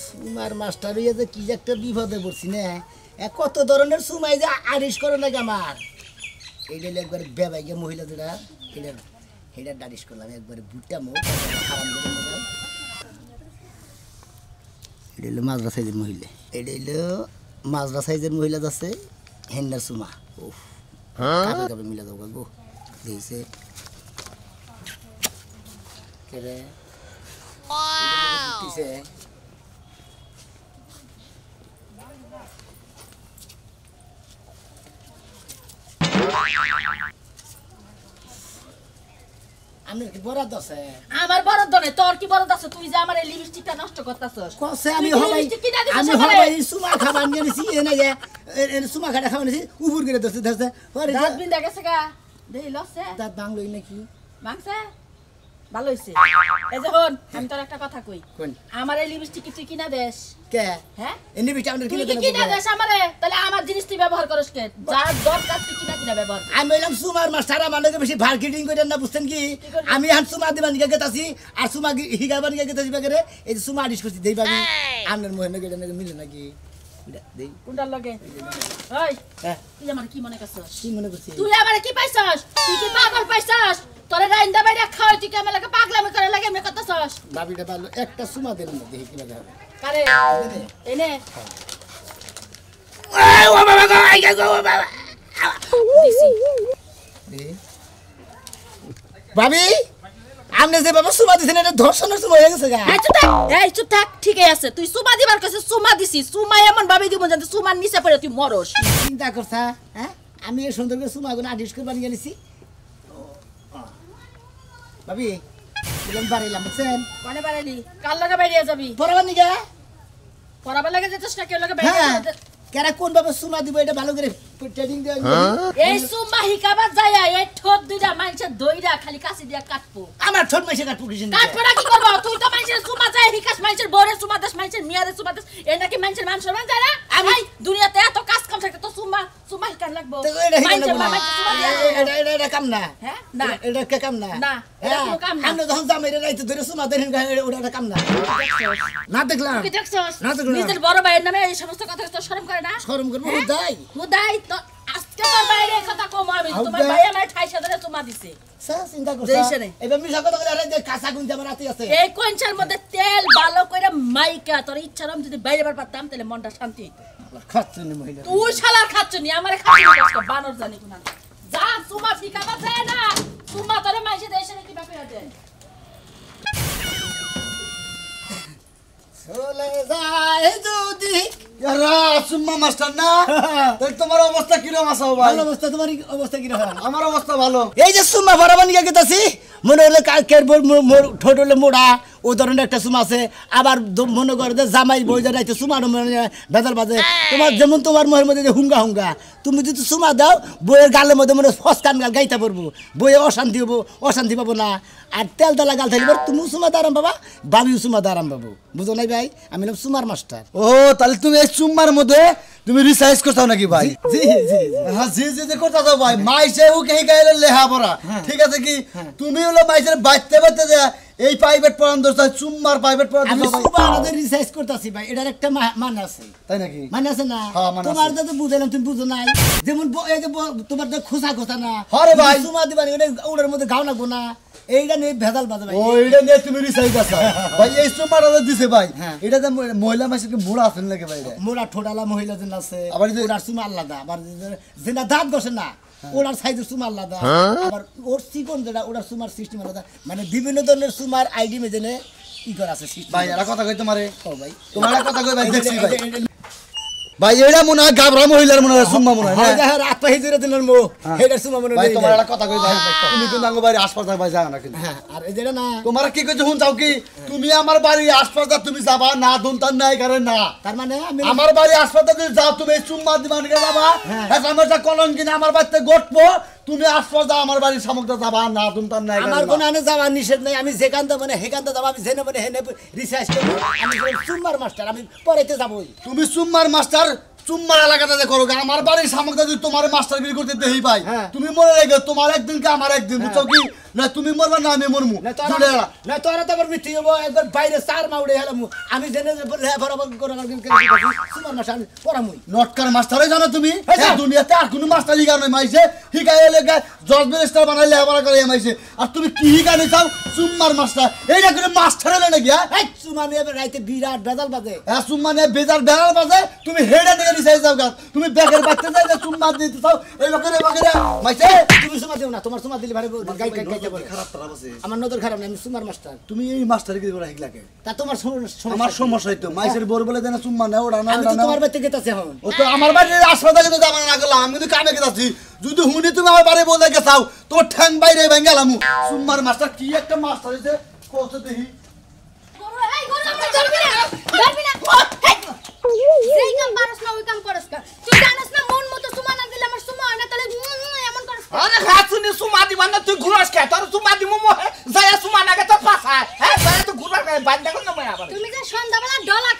সুমার master হইয়া যে কি একটা বিপদে পড়ছি না, কত ধরনের সুমাই যে আরিশ করে নাকি আমার। এইটা একবার বেবাইকে মহিলা যেটা এটা ডারিশ করলাম একবারে বুটটা মুখ এটা হলো মাজরা সাইজের মহিলা, এটা হলো মাজরা সাইজের মহিলা যাচ্ছে হেন্ডার সুমা। ও কাবে কাবে মিলা যাবো গো দিয়েছে কেরে আমার বরাদ্দ নেই, তোর কি বরাদ্দ আছে? তুই যে আমার এই লিপস্টিকটা নষ্ট করতেছস। আমি হবাই সুমা খাবার নিয়েছি এনে যে সুমা খাটা খাবার নিয়েছি উপর করে দছে দছে পরে দাঁত বিন্দা গেছে গা দেই লসে দাঁত ভাঙলই নাকি ভাঙছে ভালো হইছে। এই যে হন আমি তোর একটা কথা কই, আমার এই লিপস্টিক কি তুই কিনা দেস কে? হ্যাঁ এনে বিটা আমাদের কিনা দেস কিনা দেস আমারে, তাহলে আমার জিনিস তুই ব্যবহার করিস কে? যা দরকার তুই কিনা কিনা ব্যবহার। আমি বললাম সুমার মাস্টার আমাদের বেশি মার্কেটিং করেন না, বুঝছেন কি? আমি এখন সুমা দিবান নিয়ে গেতাছি আর সুমা হিগাবান নিয়ে গেতাছি বাগেরে এই যে সুমা আডিশ করছি দেইবানি আমনের মহিনা গেলে নাকি মিলে নাকি দেই কোনটার লগে? ওই তুই আমার কি মনে করছস? কি মনে করছিস তুই আমারে কি পাইছস? তুই কি পাগল পাইছস? তোরে রাইন্দা বাইরে খাওয়াই তুই কেমন লাগে পাগলামি করে লাগে এমনি করতেছস? বাবিটা ভালো একটা সুমা দেন না দেখি কি লাগে হবে। কারে এনে এই ও বাবা গো আই গো বাবা দিছি ভাবি আমনে যে বাবা সুমা দিছেন এটা ধর্ষণের সুমা হয়ে গেছে গা। এই চুপ থাক, ঠিকই আছে। তুই সুমা দিবার কাছে সুমা দিছিস, সুমা এমন ভাবে দিব জানতে সুমার নিচে পড়ে তুই মরস। চিন্তা করছা হ্যাঁ? আমি এই সুন্দর করে সুমা গুলো আডিশ করবার নিয়ে গেছি ভাবি বললাম বাড়াইলাম বুঝছেন। কোনে বাড়াইলি? কার লগে বাইরে যাবি? পড়াবার নিগে পড়াবার লাগে যেতেছ না, কেউ লগে বাইরে হ্যাঁ যেতে? কেরা কোন বাবা সুমা দিব এটা ভালো করে ট্রেনিং দেওয়া এই সুমা হিকাবার যায়া এই ঠোঁট দুইটা মানুষের দইরা খালি কাশি দিয়া কাটবো। আমার ছোট মাইসে কাটবো কিসেন কাটবো না কি করবো? তুই তো মানুষের সুমা যায় হিকাস, মানুষের বউরের সুমা দেশ, মানুষের মিয়ারের সুমা দেশ, এ নাকি মানুষের মান সম্মান যায় না? আমি দুনিয়াতে এত কাজ কাম থাকে তো সুমা সুমা হিকার লাগবো। এটা কাম না। হ্যাঁ না এটা কে কাম না? না এটা কোনো কাম না। আমরা যখন জামাইরে রাইতে ধরে সুমা দেন ওটা কাম না। না দেখলাম তুই দেখছস না দেখলাম নিজের বড় ভাইয়ের নামে এই সমস্ত কথা তো শরম করে না? শরম করবো দাই মুদাই তো আজকে তোর বাইরে কথা কম আমি তোমার ভাই আমার 28,000 সুমা দিছে। চিন্তা করছ এবার মিশা কথা বলে আরে কাঁচা গুঞ্জা আমার রাতে আছে এই কোঞ্চার মধ্যে তেল ভালো করে মাইকা তোর ইচ্ছার আমি যদি বাইরে বার পারতাম তাহলে মনটা শান্তি হইতো। খাচ্ছনি মহিলা তুই শালা খাচ্ছনি আমারে খাচ্ছনি কষ্ট বানর জানি কোনা যা সুমা ফিকাবা যায় না সুমা তোরে মাইসে দেশে কি বাপে আছে চলে যায় যদি ইয়ারা সুম্মা মাস্টার না তাই তোমার অবস্থা কি রকম আছে ভাই? ভালো অবস্থা তোমার অবস্থা কি রকম? আমার অবস্থা ভালো। এই যে সুমা বরাবর নিয়ে গেতাছি মনে হলে কাকের ঠোঁট হলে মোড়া ও ধরনের একটা সুমা আছে, আবার মনে করে যে জামাই বই যা রাইতে সুমা বেজাল বাজে তোমার যেমন তোমার মুখের মধ্যে যে হুঙ্গা হুঙ্গা তুমি যদি সুমা দাও বইয়ের গালের মধ্যে মনে ফসকান গাল গাইতে পারবো, বইয়ে অশান্তি হবো, অশান্তি পাবো না। আর তেল তেলা গাল থাকবে তুমি সুমা দারাম বাবা বাবিও সুমা দারাম বাবু, বুঝো নাই ভাই? আমি নাম সুমার মাস্টার। ও তাহলে তুমি এই সুম্মার মধ্যে তুমি রিসার্চ করছো নাকি ভাই? জি জি হ্যাঁ জি জি করতেছো ভাই। মাইসে ও কে গাইলে লেহা পড়া ঠিক আছে কি? তুমি হলো মাইসের বাইতে বাইতে যা এই প্রাইভেট পড়ান দোস্ত সুম্মার প্রাইভেট পড়ান আমি সুমা আমাদের রিসার্চ করতেছি ভাই, এটার একটা মানে আছে তাই নাকি? মানে আছে না? তোমার তো বুঝাইলাম তুমি বুঝো নাই, যেমন এই যে তোমার তো খোসা খোসা না আরে ভাই সুমা দিবা ওটার মধ্যে গাও লাগবো না, এইটা নিয়ে ভেজাল বাজে ভাই। ও এইটা নিয়ে তুমি রিসার্চ করছো ভাই? এই সুম্মার আলাদা দিছে ভাই। এটা যে মহিলা মাসিকে মোড়া আছেন নাকি ভাই? মোড়া ঠোঁটালা মহিলা যেন আছে আবার ওটার সুমা আলাদা, আবার যেটা দাঁত বসে না ওটার সাইজের সুমা আলাদা, আবার ওর চিকন যেটা ওটার সুমার সিস্টেম আলাদা, মানে বিভিন্ন ধরনের সুমার আইডি মেজেনে কি করা আছে ভাই। এরা কথা কই তোমারে? ও ভাই তোমার কথা কই ভাই দেখছি ভাই। ভাই এটা মনে হয় গাবরা মহিলার মনে হয় সুম্মা মনে হয় না? হ্যাঁ রাত পাহি জুড়ে দিলেন মো এটার সুমা মনে ভাই তোমার একটা কথা কই ভাই, তুমি কিন্তু আঙ্গ বাড়ি আশপাশ ভাই যাও না কিন্তু। হ্যাঁ আর এই যেটা না তোমার কি কইছো শুন চাও কি? তুমি আমার বাড়ি আশপাশ তুমি যাবা না দুনতার নাই কারণ না, তার মানে আমি আমার বাড়ি আশপাশ যদি যাও তুমি সুম্মা দিবান কে যাবা হ্যাঁ আমার যা কলম কিনা আমার বাড়িতে গটবো, তুমি আশপাশ যাও আমার বাড়ির সামগ্রী যাবা না দুনতার নাই। আমার কোনো আনে যাওয়া নিষেধ নাই, আমি যেখানটা মানে হেখানটা যাবো, আমি জেনে মানে হেনে রিসার্চ করবো, আমি সুম্মার মাস্টার, আমি পড়াইতে যাবোই। তুমি সুম্মার মাস্টার সুম্মার এলাকাতে করো, আমার বাড়ির সামগ্রী যদি তোমার মাস্টার বিল করতে দেই ভাই তুমি মনে রেখে তোমার একদিন কে আমার একদিন বুঝছো কি? না তুমি মরবা না আমি মরমু না তোরা জুড়ে এলা। না তোরা তো আবার মিথ্যে হবো একবার বাইরে চার মাউড়ে হেলামু আমি জেনে বরাবর করে সুমার মাসা আমি পড়ামুই নটকার মাস্টারে জানো তুমি হ্যাঁ, এই দুনিয়াতে আর কোনো মাস্টার হিগা নয় মাইছে হিগাই এলাকা জজ ব্যারিস্টার বানাইলে আবার করে মাইছে আর তুমি কি হিগানি চাও সুম্মার মাস্টার এইটা করে মাস্টার হলে নাকি এই সুমা নিয়ে রাইতে বিরাট বেজাল বাজে হ্যাঁ সুম্মা নিয়ে বেজার বেড়ার বাজে তুমি হেডে নিয়ে নিচাই যাও গাছ তুমি ব্যাগের বাচ্চা যাই যে সুম্মা দিতে চাও এই বাকেরে মাইছে তুমি সুমা দিও না তোমার সুমা দিলে ভালো গাই গাই গাইতে বলে খারাপ খারাপ আছে আমার নজর খারাপ না আমি সুমার মাস্টার তুমি এই মাস্টারে কি বলা হিগলাকে তা তোমার আমার সমস্যা হইতো মাইসের বোর বলে দেনা সুম্মা না ওড়া না আমি তো তোমার বাড়িতে গেতাছি এখন ও তো আমার বাড়ির হাসপাতালে কিন্তু যাবার না গেলাম আমি তো কামে গেছি যদি হুনি তুমি আমার বাড়ি বলে গেছাও তোমার ঠ্যাং বাইরে ভেঙ্গালাম সুম্মার মাস্টার কি একটা মাস্টার হইছে কত দেখি এই গরু আমরা ধরবি না যেই কাম পারস না ওই কাম করস না তুই জানিস না মন মতো সুমা না দিলে আমার সুমা হয় না তাহলে এমন করস আরে খাতুনি সুমা দিবা না তুই ঘুরাস কে তোর সুমা দিমু মোহে যায় সুমা না গে তোর পাছায় হ্যাঁ যায় তো ঘুরবার কে বান্দা কোন না আবার তুমি যে সন্ধ্যাবেলা ডলা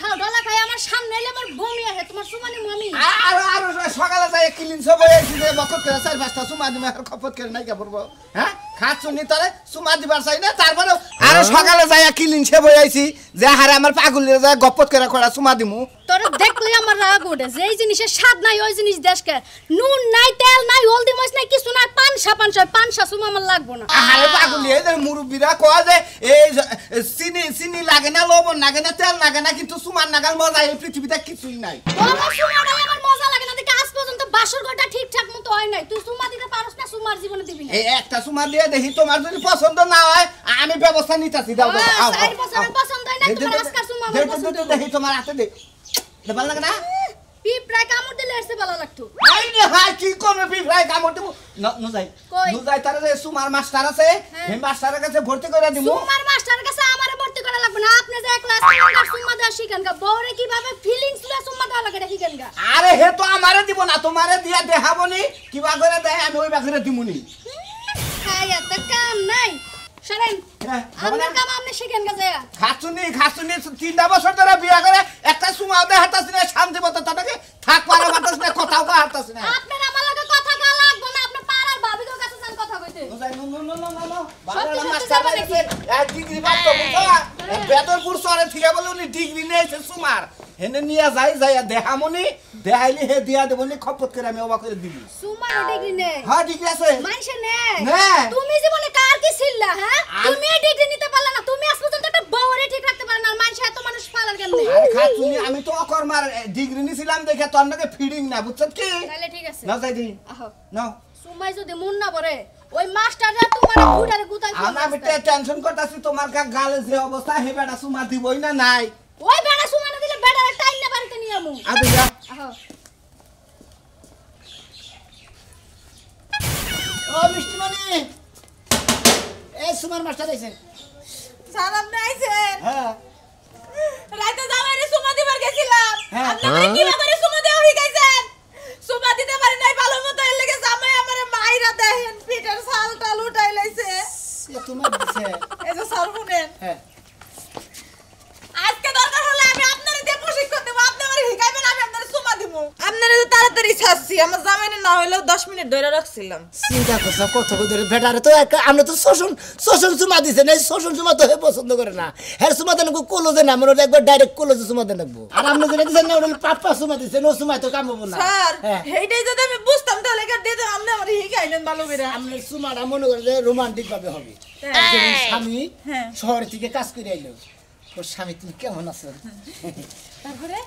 খাই আমার সামনে এলে আমার বমি আসে তোমার সুমা নি মামি আর সকালে যায় ক্লিন সব হইছে যে বকত করে চার পাঁচটা সুমা দিমু আর খপত করে নাই কে পড়বো হ্যাঁ খাতুনি তোরে সুমা দিবার চাই না তারপরে আর সকালে যায় ক্লিন সব হইছি যে হারে আমার পাগলের যায় গপত করে করা সুমা দিমু তোর দেখলে আমার রাগ ওঠে যেই জিনিসের স্বাদ নাই ওই জিনিস দেশকে নুন নাই তেল নাই হলদি মরিচ নাই কিছু নাই পানসা সুমা আমার লাগবো না আরে পাগলি এদের মুরব্বিরা কয় যে এই চিনি লাগে না লবণ লাগে না তেল লাগে না কিন্তু সুমার নাগাল মজা এই পৃথিবীতে কিছুই নাই আমার সুমাটাই আমার মজা লাগে না দেখে আজ পর্যন্ত বাসর ঘরটা ঠিকঠাক মতো হয় নাই তুই সুমা দিতে পারস না সুমার জীবনে দিবি না এই একটা সুমা দিয়ে দেখি তোমার যদি পছন্দ না হয় আমি ব্যবস্থা নিতেছি দাও দাও আও, চার আও, বছরের আও। পছন্দ হয় না দে, দে, তোমার দে, আজকাল সুমা দে, আমার দে, পছন্দ দে, দেখি তোমার হাতে দে এটা ভালো লাগে না পিঁপড়ায় কামড় দিলে এসে ভালো লাগতো এই রে হাই কি করবে বিফ্রাই কামড় দেবো নু যাই কই? নু যাই তারে যে সুমার মাস্টার আছে হ্যাঁ। এই মাস্টারের কাছে ভর্তি করে দিমু সুমার মাস্টারের কাছে আমারে ভর্তি করা লাগবে না আপনি যে ক্লাস সুমা দেওয়া শিখেন গা বউরে কিভাবে ফিলিংস গুলো সুমা দেওয়া লাগে শিখেন গা আরে হে তো আমারে দিব না তোমারে দিয়া দেখাবনি কিবা করে দেয় আমি ওই বাকরে দিমুনি হ্যাঁ এত কাম নাই শুনেন হ্যাঁ, আপনার কাম আপনি শিখেন গা যায় খাসুনি 3 বছর ধরে বিয়া করে একটা সুমা দে হাতাছি না শান্তি মতো তাকে থাক পারে বাতাস না কথাও কা হাতাছি না আপনার আমার লগে কথা কা লাগবে না আপনি পাড়ার ভাবির কাছে যান কথা কইতে নো সত্যি মাস্টার যাবে আছে এক ডিগ্রি পাস তো বুঝা বেদরপুর শহরে থেকে বলে উনি ডিগ্রি নিয়েছে সুমার হেনে নিয়া যাই দেহামনি দেখাইলি হে দিয়া দেবনি খপত করে আমি অবাক করে দিবি সুমার ডিগ্রি নেই হ্যাঁ ডিগ্রি আছে মানছে নেই নেই। তুমি জীবনে কার কি ছিল্লা হ্যাঁ তুমি ডিগ্রি নিতে পারলে না তুমি আজ পর্যন্ত একটা বউরে ঠিক রাখতে পারো না মানছে এত মানুষ পালার কেমনে আরে খাতুনি আমি তো অকর্মার ডিগ্রি নিছিলাম দেখে তোর নাকি ফিডিং না বুঝছত কি তাহলে ঠিক আছে না যাই দি আহো না সুমাই যদি মন না পড়ে ওই মাস্টাররা তোমার ঘুরারে গুতাই আমি টেনশন করতেছি তোমার গালে যে অবস্থা হে বেটা সুমা দিবই না নাই ওই বেড়া সুমানা দিলে বেড়ারে টাইম না বাড়িতে নিয়ে আমু আবে যা আহো ও মিষ্টি মানি এই সুমার মাস্টার আইছে স্যার আপনি আইছেন হ্যাঁ রাতে জামাইরে সুমা দিবার গেছিলাম হ্যাঁ। আপনি আমারে কি করে সুমা দেওয়া শিখাইছেন সুমা দিতে পারি নাই ভালো মতো এর লাগি জামাই আমারে মাইরা দেন পিটার সাল টাল উঠাই লাইছে এ তোমার দিছে এই যে স্যার শুনেন হ্যাঁ আজকে দরকার হলে আমি আপনারে দিয়ে প্রশিক্ষণ দেব আপনি আমারে শিখাইবেন আমি আপনারে সুমা দিব আপনারে তো তাড়াতাড়ি ছাড়ছি আমার জামাইরে না হইলেও 10 মিনিট ধরে রাখছিলাম চিন্তা করছো কত ধরে ভেটারে তো আমরা তো শোষণ সুমা দিছে না শোষণ সুমা তো হে পছন্দ করে না হ্যাঁ সুমা দেন কলোজে না আমরা একবার ডাইরেক্ট কলোজে সুমা দেন রাখবো আর আপনি যেটা দিচ্ছেন না ওটা পাপ্পা সুমা দিছে নো সুমা তো কাম হবো না স্যার হ্যাঁ এইটাই যদি আমি বুঝতাম তাহলে কি দিতে আপনি আমারে শিখাইলেন ভালো করে আপনি সুমাটা মনে করে যে রোমান্টিক ভাবে হবে হ্যাঁ। যেমন স্বামী হ্যাঁ। শহর থেকে কাজ করে আইলো ওর স্বামী তুমি কেমন আছো তারপরে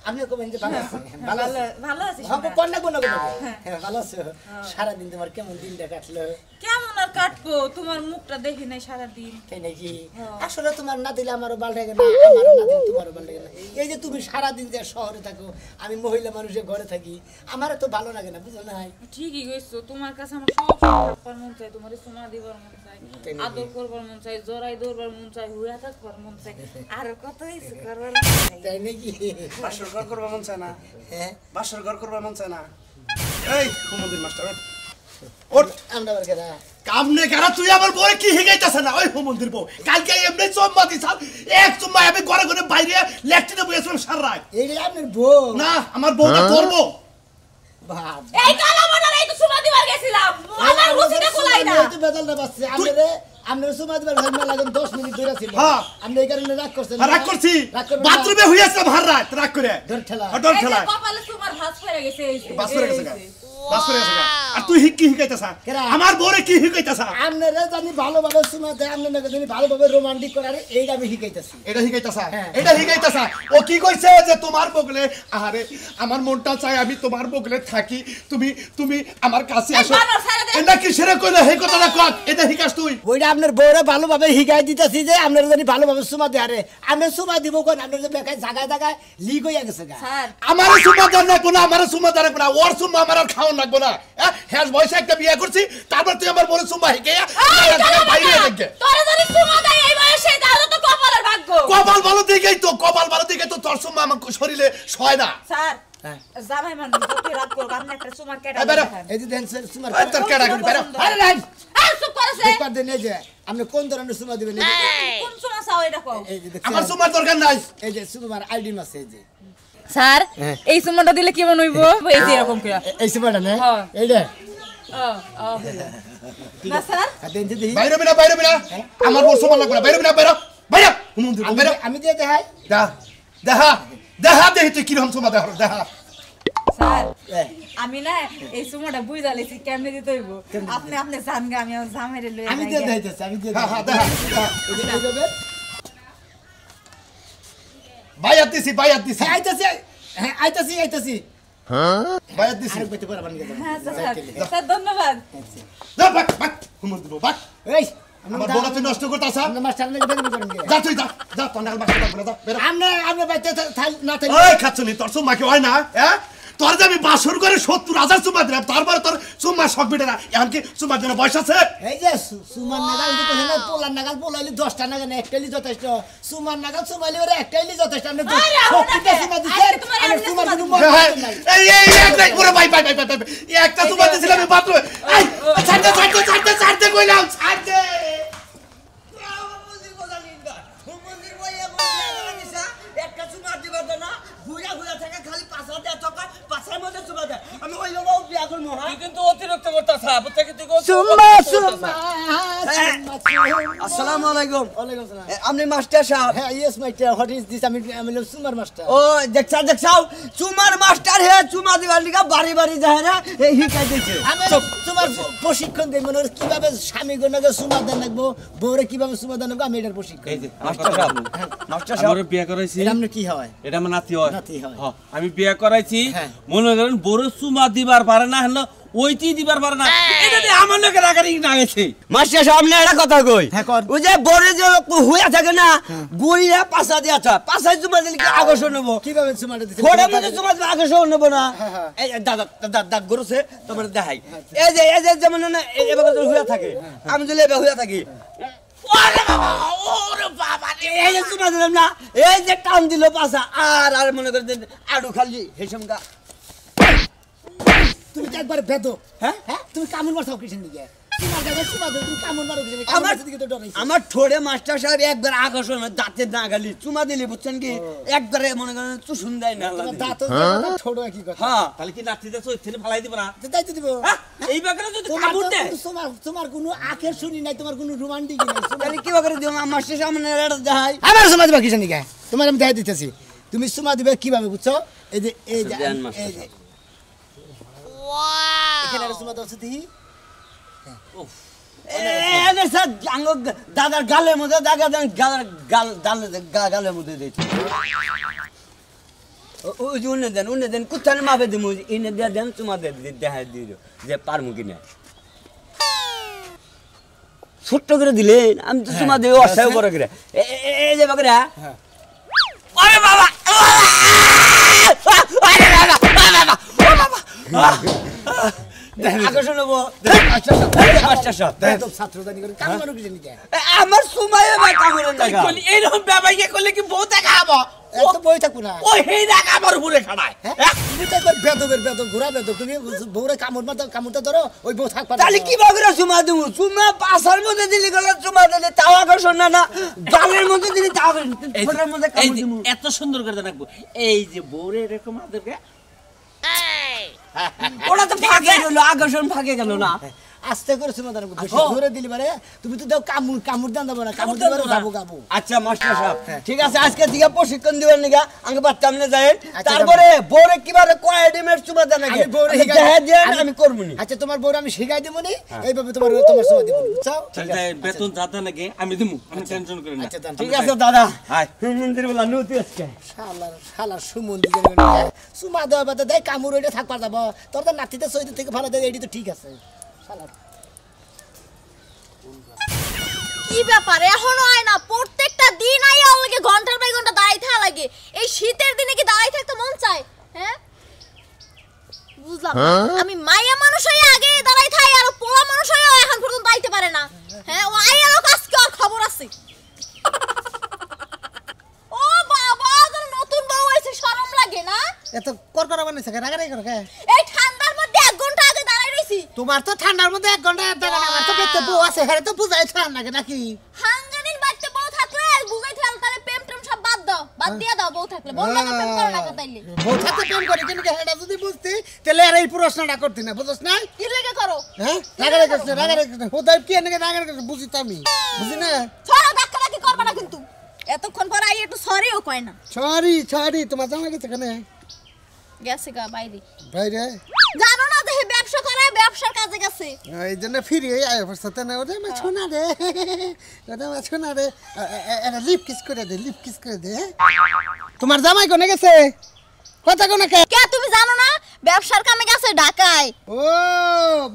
আপনি কবেন যে ভালো আছি ভালো ভালো আছি ভালো আছিস হ্যাঁ না? কন্যা কোনো কোনো হ্যাঁ ভালো আছো সারাদিন তোমার কেমন দিনটা কাটলো কেমন আর কাটবো তোমার মুখটা দেখি নাই সারাদিন তাই নাকি হ্যাঁ। আসলে তোমার না দিলে আমারও ভালো লাগে না আমারও না দিলে তোমারও ভালো লাগে না এই যে তুমি সারাদিন যে শহরে থাকো আমি মহিলা মানুষের ঘরে থাকি আমারও তো ভালো লাগে না বুঝো না ঠিকই কইছো তোমার কাছে আমার সব থাকবার মন চাই তোমার সোনা দিবার মন চাই তাই নাকি? আদর করবার মন চাই জড়াই ধরবার মন চাই হুয়া থাকবার মন চাই আর কত কিছু করবার মন চাই তাই নাকি বাসর ঘর করবা মন চায় না হ্যাঁ বাসর ঘর করবা মন চায় না এই হুমুদিন মাস্টার ওঠ আমরা আবার কেনা কামনে কারা তুই আমার বউরে কি হিগাইতাছ না ওই হুমুদির বউ কালকে এমনি চম্মা দিছাম এক চম্মা আমি ঘরে ঘরে বাইরে লেকটিতে বসেছিলাম সারা রাত এই যে আপনার বউ না আমার বউটা তোর বউ বাপ এই কালা মনের এই লেগেই তো সুমা দিবার গেছিলাম আমার রুচিটা কোলাই না তুই বেদালটা বাসছে আমরা সুমা দিবার ভাই লাগাম 10 মিনিট ধরে ছিল হ্যাঁ। আমরা এই কারণে রাগ করছেন রাগ করছি রাগ করবেন না। বাথরুমে হইয়াছিলাম হার রাত রাগ করে ডর ঠেলা ডর এই যে ঠেলা কপালে সুমার ভাঁজ পড়ে গেছে এই যে। বাস করে গেছে গা বাস করে গেছে গা আর তুই কি শিখাইতাছ কেরা? আমার বউরে কি শিখাইতাছ আপনারা জানি ভালোভাবে সুমা দেয় আপনারা জানি ভালোভাবে রোমান্টিক করার এইটা আমি শিখাইতেছি এটা শিখাইতাছ হ্যাঁ। এটা শিখাইতাছ ও কি কইছে যে তোমার বগলে আরে আমার মনটা চাই আমি তোমার বগলে থাকি তুমি তুমি আমার কাছে আসো বাবা, ছেড়ে দে। এটা কি সেরে কইলে এই কথাটা কর এটা শিখাস তুই ওইটা আপনার বউরে ভালোভাবে শিখাই দিতেছি যে আপনারা জানি ভালোভাবে সুমা দেয় আরে আমরা সুমা দিব কোন আপনার যে বেকায় জায়গায় জায়গায় লিক হইয়া গেছে গা স্যার আমার সুমা দান রাখবো না আমার সুমা দান রাখবো না ওর সুমা আমার আর খাওয়ান রাখবো না হ্যাঁ বয়সে একটা বিয়ে করছি তারপর তুই আমার বলে সুমা শিখাইয়া বাইরে রেখে তোরা যদি সুমা দেয় এই বয়সে তাহলে তো কপালের ভাগ্য কপাল ভালো দিকেই তো তোর সুমা আমার শরীরে সয় না স্যার হ্যাঁ। জামাই মানুষ যত রাত করব আপনি একটা সুমার কেটে এই বেরো। দেখান। এই যে দেন সুমার এই তোর কেডা করি বেরো আরে রাইট আর চুপ করেছে একবার দেন এই যে আপনি কোন ধরনের সুমা দিবেন এই যে- কোন সুমা চাও এটা কও এই যে দেখছেন? আমার সুমার দরকার নাই এই যে সুমার আইডি আছে এই যে স্যার হ্যাঁ। এই সুমাটা দিলে কেমন হইব এই যে এরকম করে এই সুমাটা না হ্যাঁ। এইটা না স্যার আর দেন যে দেখি বাইরে বিনা আমার বউ সুমা লাগবে না বাইরে বিনা বাইরে বাইরে হুমন্দির বাইরে আমি দিয়ে দেখাই দেখা দেখি তুই কিরকম সুমা দেখা স্যার এই, আমি না এই সুমাটা বুঝা লেছি কেমনে দিতে হইব আপনি আপনি জানগা আমি আমার জামাইরে লই আমি দিয়ে দেখাইতেছি আমি দিয়ে হ্যাঁ, হ্যাঁ, দেখাই। দেখা। এই যে এইভাবে। বাইয়াত দিছি হ্যাঁ আইতাছি বাইয়াত দিছি আরেক বাইতে পারবেন না হ্যাঁ স্যার স্যার ধন্যবাদ যা বাক হুমন্দির বাক এই আমার বউটা তুই নষ্ট করতাছ আমরা মাস্টার নাকি বের করেন গে যা তুই যা তোর নাগাল বাক লাগবে না যা বেরো আমরা বাইতে না থাকি ওই খাচ্ছনি তোর সুম্মা কি হয় না হ্যাঁ তোর যে আমি বাসর করে 70,000 সুম্মা দিলাম তারপরে তোর সুম্মা শখ বিটে না এখন কি সুম্মার জন্য বয়স আছে এই যে সুমান নাগাল দিতে না পোলার নাগাল পোলাইলে 10টা নাগাল না একটাইলি যথেষ্ট সুমান নাগাল সুমাইলে ওরে একটাইলি যথেষ্ট আমরা আরে, সত্যিটা আরে, সুমা দিছে আরে, তোমার আমরা এমনি সুমার সুমা কোনো দিছে। মত হ্যাঁ, নাই এই একটাই পুরো বাই এই একটা সুম্মা দিছিলাম আমি বাথরুমে এই ছাড়তে কইলাম ছাড়তে একটা সুমার দিবার না ঘুরা ঘুরা থেকে খালি পাঁচা দেয় টাকা পাঁচার মধ্যে সুমা দেয় আমি ওই লোক বিয়া করবো হ্যাঁ কিন্তু অতিরিক্ত করতেছ বুঝতে কি তুই সুমা সুমা আসসালামু আলাইকুম ওয়ালাইকুম সালাম আপনি মাস্টার সাহেব হ্যাঁ yes master what is this আমি সুমার মাস্টার ও দেখছাও চুমার মাস্টার হে চুমা দিবার লিগা বাড়ি বাড়ি যায় না এই হিকাই দিছে আমি তোমার প্রশিক্ষণ দেই মানে ওর কিভাবে স্বামী গণকে সুমা দেন লাগবো বউরে কিভাবে সুমা দেন লাগবো আমি এটার প্রশিক্ষণ এই যে মাস্টার সাহেব মাস্টার সাহেব আমার বিয়ে করাইছি এটা আমরা কি হয় এটা আমার নাতি হয় নাতি হয়। হ্যাঁ, আমি বিয়ে করাইছি হ্যাঁ। মনে করেন বড় সুমা দিবার পারে না হলো ওইটি দিবার পারে না এটা দিয়ে আমার লোকে রাগারি না গেছে মাস্টার সাহেব আপনি একটা কথা কই হ্যাঁ, কর। ওই যে বড় যে হইয়া থাকে না গুইরা পাঁচা দিয়া আছে পাঁচাই চুমা দিলে কি আকর্ষণ হবো কিভাবে সুমাটা দিছে ফোড়া মধ্যে চুমা দিলে আকর্ষণ হবো না হ্যাঁ। এই দাদা দাগ গরছে তোমার দেখাই এই যে যেমন না এবার হইয়া থাকে আমি যদি এবার হইয়া থাকি এই যে চুমা দিলাম না এই যে টান দিল পাঁচা আর মনে করে আড়ু খালি হেসমকা তুমি তো একবার বেদো হ্যাঁ? হ্যাঁ তুমি কামড় মারছাও কিসের দিকে তোমার জায়গায় সুমা দেও তুমি কামড় মারো কিসের আমার আমার দিকে তো ডরাইছি আমার ঠোড়ে মাস্টার সাহেব একবার আকর্ষণ দাঁতের না গালি চুমা দিলি বুঝছেন কি একবারে মনে করেন চুষুন দেয় না তোমার দাঁত ছোট কি কথা হ্যাঁ তাহলে কি নাতিতে চৈত্রে ফালাই দিব না তো তাই তো দিব হ্যাঁ? এই ব্যাপারে যদি তোমার কামড় দেয় তোমার কোনো আখের শুনি নাই তোমার কোনো রোমান্টিক নাই তাহলে কি করে দিও মাস্টার সামনে এটা দেখাই আমার সুমা দিবা কিসের দিকে তোমার আমি দেখাই দিতেছি তুমি সুমা দিবে কিভাবে বুঝছো এই যে দেন মাস্টার এই যে এখানে একটা সুমা দাও দেখি দাদার গালের মধ্যে দাগা দেন গালের মধ্যে দিয়েছি ওই যে উন্নে দেন কোথায় মাপে দিব ইনে দিয়ে দেন তোমার দেখা দিল যে পারমু কিনা ছোট্ট করে দিলেন আমি তো তোমার দেবে অসায় বড় করে এই যে বাকরা আরে বাবা আরে বাবা আকর্ষণ হবো মাস্টার সাহেব তো ছাত্র জানি করে কাম করো কিসের দিকে আমার সময় কামড়েন দেখা এইরকম ব্যাপারে করলে কি বউ দেখাবো এত বই থাকো না ওই হেই দেখ আমার উপরে খাড়ায় তুমি তো একবার বেদবের ঘোরা বেদব তুমি বউরে কামড়টা ধরো ওই বউ থাকবা তাহলে কি ভাবে চুমা দেবো চুমা পাশার মধ্যে দিলি গেলে চুমা দিলে তাও আকর্ষণ না জালের মধ্যে দিলি তাও ছোটের মধ্যে এই কামড় যে দিবো এত সুন্দর করে রাখবো এই যে বউরে এরকম আমাদেরকে ওটা তো ফাঁকে গেল, আকর্ষণ ফাঁকে গেল না। আস্তে করে সুমা দাঁড়াবো, বেশি জোরে দিলি পারে তুমি তো দাও কামড় দেন দেবো না, কামড় দিলে যাবো গাবো। আচ্ছা মাস্টার সাহেব, ঠিক আছে, আজকে দিকে প্রশিক্ষণ দিবেন নিগা আগে বাচ্চাম না যায়। তারপরে বউরে কিভাবে কয় ডিমের চুমা দেন নাকি আমি করব নি। আচ্ছা তোমার বউরে আমি শিখাই দেবো নি, এইভাবে তোমার সুমা দিব, বুঝছো? বেতন যাতে নাকি আমি দিমু, আমি টেনশন করি না। আচ্ছা ঠিক আছে দাদা, মন্দির বলা নতি আজকে শালার সুমন্দি সুমা দেওয়া বাদে দেয় কামড় ওইটা থাকবার যাবো, তোর তো নাতিতে সৈতে থেকে ভালো দেয়, এইটি তো ঠিক আছে। কি ব্যাপার এখনো আয় না? প্রত্যেকটা দিন আইয়া ওকে ঘন্টার পর ঘন্টা দাঁড়াই থাকা লাগে। এই শীতের দিনে কি দাঁড়াই থাকতে মন চায়? হ্যাঁ বুঝলাম না। আমি মায়া মানুষ হয়ে আগে দাঁড়াই থাই, আর পোলা মানুষ হয়ে এখন পর্যন্ত আইতে পারে না। হ্যাঁ ও আইয়ারও আজকে আর খবর আছে। ও বাবা, তোর নতুন বউ হইছে, শরম লাগে না? এত করকরা বানাইছে রাগারাগি করে কে? এই ঠান্ডার মধ্যে 1 ঘন্টা আগে দাঁড়াই রইছি। তোমার তো ঠান্ডার মধ্যে 1 ঘন্টা দাঁড়া, আমার তো পেটে বউ আছে, হেরে তো বুঝাই ছাড় নাকি নাকি? হাঙ্গানির বাড়িতে বউ থাকলে বুঝাই থাকলে তাহলে প্রেম টেম সব বাদ দাও, বাদ দিয়ে দাও। বউ থাকলে বউ লাগে প্রেম করো না তাইলে। বউ থাকতে প্রেম করে কিন্তু হেডা যদি বুঝতি তাহলে আর এই প্রশ্নটা করতি না, বুঝছ না? কি লাগে করো? হ্যাঁ রাগারাগি করছ, হোদাই কি এনে রাগারাগি করছ, বুঝি তো আমি, বুঝি না? ছড়া ধাক্কা কি করবা না কিন্তু। এতক্ষণ পর আই একটু সরিও কয় না। সরি তোমার জামাই গেছে কেন? গেছে গা বাইরে। বাইরে জানো না যে ব্যবসা করে, ব্যবসার কাজে গেছে। এই জন্য ফিরে আয় অবস্থাতে না, ওরে মা শোনা রে, ওরে মা শোনা রে, এটা লিপ কিস করে দে। তোমার জামাই কোনে গেছে? কথা কোনে কে? কে তুমি জানো না? ব্যবসার কামে গেছে ঢাকায়। ও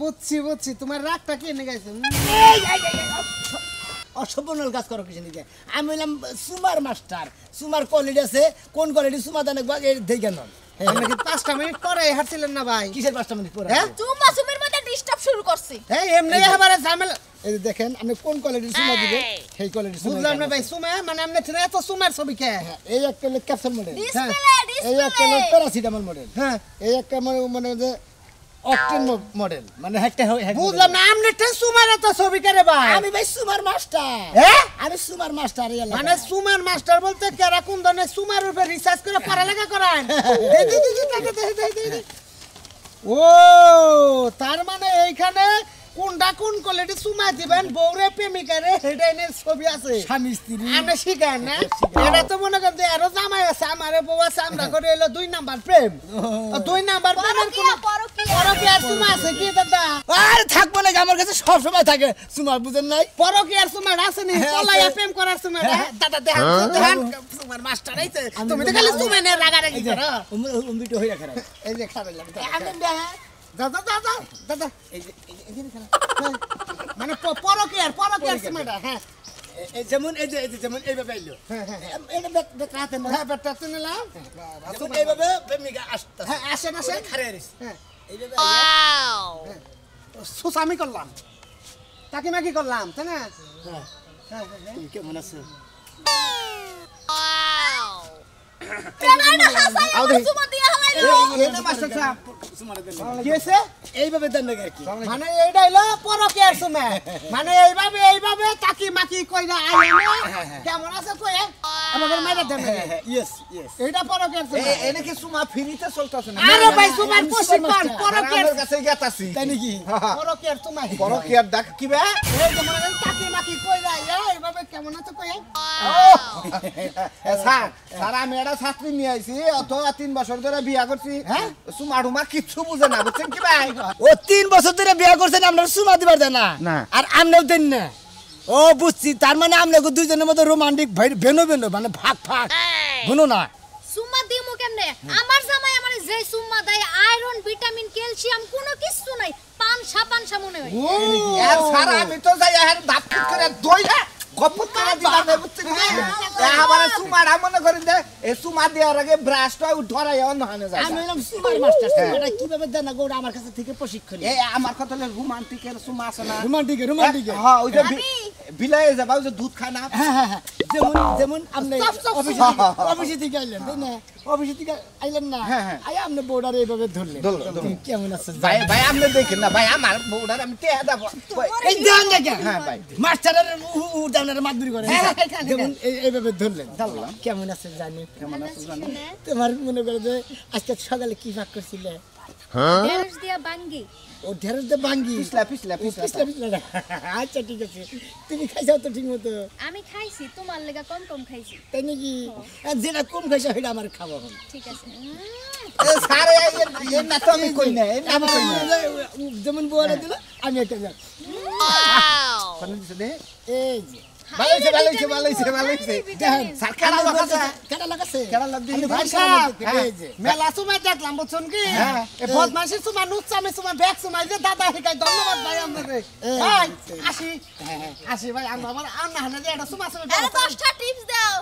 বুঝছি, তোমার রাগটা কি এনে গেছে? অসম্পূর্ণ কাজ করো কিছু নিকে। আমি হইলাম সুমার মাস্টার, সুমার কোয়ালিটি আছে, কোন কোয়ালিটি সুমা দানে দেখে নন। আপনি কি 5টা মিনিট পরে হাঁটছিলেন না ভাই? কিসের 5টা মিনিট পরে? হ্যাঁ চুম্মা চুমির মধ্যে ডিস্টার্ব শুরু করছে। এই এমনি এবারে ঝামেলা। এই যে দেখেন আপনি কোন কোয়ালিটির সুমা দিবেন, সেই কোয়ালিটির সুমা। বুঝলাম না ভাই, সুমা মানে আপনি ছেলে এত সুমার ছবি কে? এই একটা হলো ক্যাপসুল মডেল, ডিসপ্লে এই একটা হলো প্যারাসিটামল মডেল, হ্যাঁ এই একটা মানে যে অকটেন মডেল, মানে একটা বুঝলাম না, আপনি তে সুমার এত ছবি কে রে ভাই? আমি ভাই সুমার মাস্টার। হ্যাঁ আমি সুমার মাস্টার। মানে সুমার মাস্টার বলতে কেরা কোন ধরনের সুমার উপরে রিসার্চ করে পড়ালেখা করায়? ও তার মানে এইখানে কোনটা কোন কোয়ালিটি সুমা দিবেন বউরে প্রেমিকারে হেডাইনের ছবি আছে, স্বামী স্ত্রী আমরা শিখাই না। এটা তো মনে করতে আরো জামাই আছে, আমারে বউ আছে, আমরা করে এলো 2 নাম্বার প্রেম। 2 নাম্বার প্রেমের কোন পরকীয়ার সুমা আছে কি দাদা? আর থাকবো না, আমার কাছে সব সময় থাকে সুমা, বুঝেন নাই? পরকীয়ার সুমা আছে নি, পলাইয়া প্রেম করার সুমা। দাদা দেখান সুমার মাস্টার আইছে, তুমি তো খালি সুমা নিয়ে রাগারাগি করো। উম্বিটো হইয়া খারাপ। এই যে খারাইলাম দাদা দাদা দাদা, এই যে মানে পরকীয়ার সুমাটা। হ্যাঁ যেমন এই যে যেমন এইভাবে আইলো, এটা বেকাতে না, হ্যাঁ বেটাতে নিলাম, যেমন এইভাবে প্রেমিকা আসতে হ্যাঁ আসেন খারে আইছে, হ্যাঁ এইভাবে সুসামি করলাম, তাকে মাকি করলাম, তাই না? হ্যাঁ তুমি কেমন আছো? এইভাবে দেন না কি মানে এইটা হইলো পরকীয়ার সুমা, মানে এইভাবে তাকি মাকি কইরা আইলো কেমন আছে কই আমাদের মাইরা দেন। ইয়েস এইটা পরকীয়ার সুমা। এনে কি সুমা ফ্রিতে চলতেছে না? আরে ভাই সুমার প্রশিক্ষণ পরকীয়ার কাছে গেতাছি। তাই নাকি? পরকীয়ার সুমা পরকীয়ার ডাক কি বে? এই যে মানে তাকি মাকি কইরা এইভাবে কেমন আছে কই? স্যার আমি একটা ছাত্রী নিয়ে আইছি, অত 3 বছর ধরে বিয়া করছি, হ্যাঁ সুমাডুমা কিচ্ছু বুঝে না, বুঝছেন কি ভাই? ও 3 বছর ধরে বিয়ে করছেন, আপনার সুমা দিবার দেন না, আর আমরাও দেন না। ও বুঝছি, তার মানে আপনাকে দুইজনের মধ্যে রোমান্টিক বেনো মানে ভাগ বুনো না। সুম্মা দিমু কেমনে? আমার জামাই আমারে যে সুম্মা দেয় আয়রন ভিটামিন ক্যালসিয়াম কোনো কিছু নাই, পানসা মনে হয়। আর স্যার আমি তো যাই আর দাপট করে দইরা গপত করে দিলাম, বুঝছেন কি? আবার সুমাড়া মনে করেন যে এই সুমা দেওয়ার আগে ব্রাশটা ধরাই অন্য হানে যায়। আমি হলাম সুমার মাস্টার, এটা কিভাবে দেন না গোড়া আমার কাছে থেকে প্রশিক্ষণ। এই আমার কথা হলো রোমান্টিকের সুমা আছে না? রোমান্টিক হ্যাঁ ওই যে বিলাই যাবা, ওই যে দুধ খায় না? হ্যাঁ যেমন আপনি অফিসে থেকে আইলেন, তাই না? অফিসে থেকে আইলেন না, আয়া আপনি বর্ডার এইভাবে ধরলেন, কেমন আছে? ভাই আপনি দেখেন না ভাই, আমার বউডার আমি টেহা দেব। এই দেন না কেন? হ্যাঁ ভাই মাস্টারের উদাহরণের মাতবুরি করে, যেমন এইভাবে ধরলেন, কেমন আছে জানি? তোমার মনে করে যে আজকে সকালে কি ভাগ করছিলে? ঢেঁড়স দিয়া বাঙ্গি ও ঢেঁড়স দিয়ে বাঙ্গি পিছলা পিছলা ও, পিছলা পিছলা না। আচ্ছা ঠিক আছে তুমি খাইছাও তো ঠিক মতো আমি খাইছি তোমার লেগা কম কম খাইছি তাই নাকি আর যেটা কম খাইছো সেটা আমার খাবো এখন ঠিক আছে স্যার এই না তো আমি কই না এই না আমি কই না যেমন বোয়ারা দিল আমি একটা যাই কোন দিছে দে এই যে ভালো হইছে ভালো হইছে ভালো হইছে ভালো হইছে দেখেন স্যার কেডা লাগাছে কেডা লাগাছে কেডা লাগ দিই ভাই সাহেব এই যে মেলা সময় দেখলাম বুঝছেন কি হ্যাঁ। এ বদমাশি সময় নুচ্চামি সময় ব্যাগ সময় যে দাদা হিকাই ধন্যবাদ ভাই আপনাকে ভাই আসি আসি ভাই আমরা আমার আন্না হানে যে এটা সময় সময় আরে 10টা টিপস দাও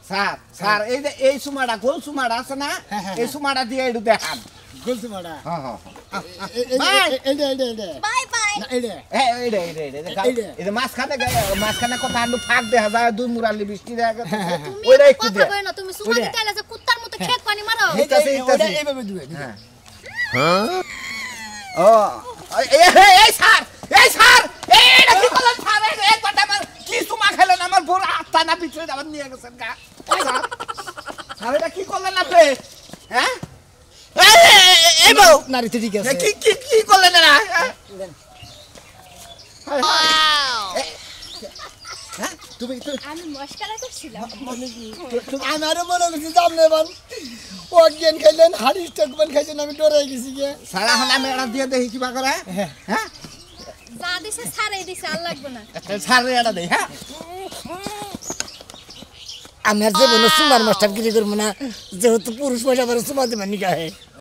স্যার স্যার এই যে এই সুমাড়া গোল সুমাড়া আছে না এই সুমাড়া দিয়ে একটু দেখান গলতে মারা হ্যাঁ হ্যাঁ এই যে বাই বাই না এই যে এই মাঝখানে কথা আলু ফাঁক দেখা যায় দুই মুরালি বৃষ্টি দেখা গেছে তুমি ওইটা একটু কথা দে কই না তুমি সুমা দিতে আইলা যে কুত্তার মতো খেক পানি মারো ওটা এইভাবে দিবে ও এই স্যার এইটা কি করলেন স্যার এই কথা আমার কি সুমা খেলেন আমার বড় আত্মানা পিছনে আবার নিয়ে গেছেন গা স্যার এটা কি করলেন আপনি হ্যাঁ এই বউ নারীতে ঠিক আছে কি কি কি করলেন না তুমি আমি মস্কারা করছিলাম আমারও মনে করছি সামনে বান ও গেন খাইলেন হাড়ি স্টকম্যান খাইছেন আমি ডরে গেছি গে স্যার এখন আমি এটা দিয়ে দেখি কিবা করে হ্যাঁ যা দিছে ছাড়াই দিছে আর লাগবে না স্যার এটা দেই হ্যাঁ আমার জীবনে সুমার মাস্টার গিরি করবো না যেহেতু পুরুষ পয়সা করে সুমা দেবেন নিকা